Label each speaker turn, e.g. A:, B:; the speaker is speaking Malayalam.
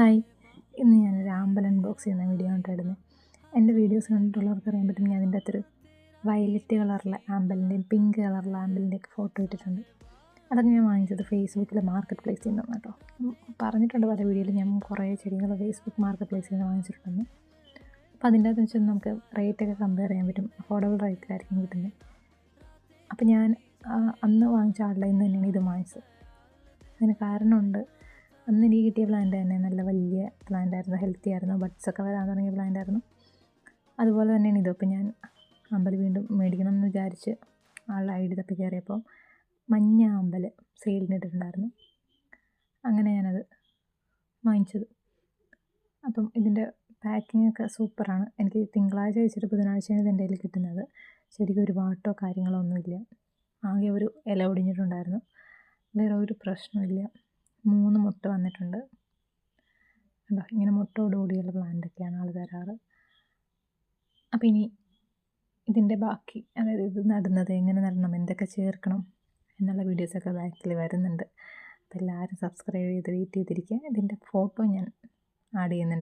A: ഹായ്, ഇന്ന് ഞാനൊരു ആമ്പൽ അൺബോക്സ് ചെയ്യുന്ന വീഡിയോ കണ്ടിടുന്നത്. എൻ്റെ വീഡിയോസ് കണ്ടിട്ടുള്ളവർക്ക് അറിയാൻ പറ്റും, ഞാൻ അതിൻ്റെ അകത്തൊരു വയലറ്റ് കളറിലെ ആമ്പലിൻ്റെയും പിങ്ക് കളറിലെ ആമ്പലിൻ്റെയൊക്കെ ഫോട്ടോ ഇട്ടിട്ടുണ്ട്. അതൊക്കെ ഞാൻ വാങ്ങിച്ചത് ഫേസ്ബുക്കിലെ മാർക്കറ്റ് പ്ലേസിൽ നിന്നാണ് കേട്ടോ. പറഞ്ഞിട്ടുണ്ട് പല വീഡിയോയിലും ഞാൻ കുറേ ചെടികൾ ഫേസ്ബുക്ക് മാർക്കറ്റ് പ്ലേസിൽ നിന്ന് വാങ്ങിച്ചിട്ടുണ്ടെന്ന്. അപ്പോൾ അതിൻ്റെ അകത്ത് വെച്ചാൽ നമുക്ക് റേറ്റൊക്കെ കമ്പയർ ചെയ്യാൻ പറ്റും, അഫോർഡബിൾ റേറ്റിലായിരിക്കും കിട്ടുന്നത്. അപ്പോൾ ഞാൻ അന്ന് വാങ്ങിച്ച ആളുടെ നിന്ന് തന്നെയാണ് ഇത് വാങ്ങിച്ചത്. അതിന് കാരണമുണ്ട്. അന്ന് എനിക്ക് കിട്ടിയ പ്ലാന്റ് തന്നെ നല്ല വലിയ പ്ലാന്റ് ആയിരുന്നു, ഹെൽത്തി ആയിരുന്നു, ബഡ്സൊക്കെ വരാൻ തുടങ്ങിയ പ്ലാന്റ് ആയിരുന്നു. അതുപോലെ തന്നെയാണ് ഇതും. അപ്പോൾ ഞാൻ അമ്പൽ വീണ്ടും മേടിക്കണം എന്ന് വിചാരിച്ച് ആളുടെ ഐഡി തപ്പി കയറിയപ്പോൾ മഞ്ഞ അമ്പൽ സെയിലിനിട്ടിട്ടുണ്ടായിരുന്നു. അങ്ങനെ ഞാനത് വാങ്ങിച്ചത്. അപ്പം ഇതിൻ്റെ പാക്കിംഗ് ഒക്കെ സൂപ്പറാണ്. എനിക്ക് തിങ്കളാഴ്ച വെച്ചിട്ട് ബുധനാഴ്ചയാണ് ഇതിൻ്റെ കയ്യിൽ കിട്ടുന്നത്. ശരിക്കും ഒരു വാട്ടോ കാര്യങ്ങളോ ഒന്നുമില്ല. ആകെ ഒരു ഇല ഒടിഞ്ഞിട്ടുണ്ടായിരുന്നു, വേറെ ഒരു പ്രശ്നമില്ല. 3 മുട്ട വന്നിട്ടുണ്ട് കണ്ടോ. ഇങ്ങനെ മുട്ടോടുകൂടിയുള്ള പ്ലാന്റൊക്കെയാണ് ആൾ തരാറ്. അപ്പം ഇനി ഇതിൻ്റെ ബാക്കി, അതായത് ഇത് നടുന്നത് എങ്ങനെ നടണം, എന്തൊക്കെ ചേർക്കണം എന്നുള്ള വീഡിയോസൊക്കെ ബാക്കിൽ വരുന്നുണ്ട്. അപ്പോൾ എല്ലാവരും സബ്സ്ക്രൈബ് ചെയ്ത് വെയിറ്റ് ചെയ്തിരിക്കുക. ഇതിൻ്റെ ഫോട്ടോ ഞാൻ ആഡ് ചെയ്യുന്നുണ്ട്.